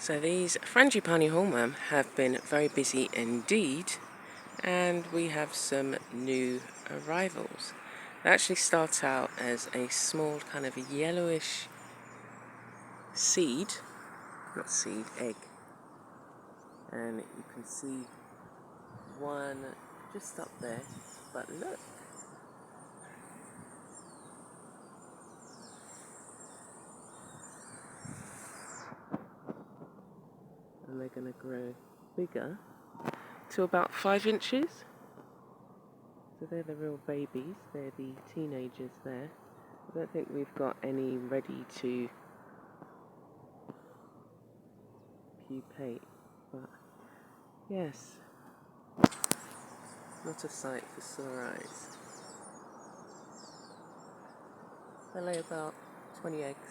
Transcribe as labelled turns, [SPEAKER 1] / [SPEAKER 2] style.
[SPEAKER 1] So these Frangipani Hornworm have been very busy indeed, and we have some new arrivals. They actually start out as a small kind of yellowish seed, not seed, egg, and you can see one just up there, but look, and they're going to grow bigger to about 5 inches. So they're the real babies, they're the teenagers there. I don't think we've got any ready to pupate, but yes, not a sight for sore eyes. They lay about 20 eggs.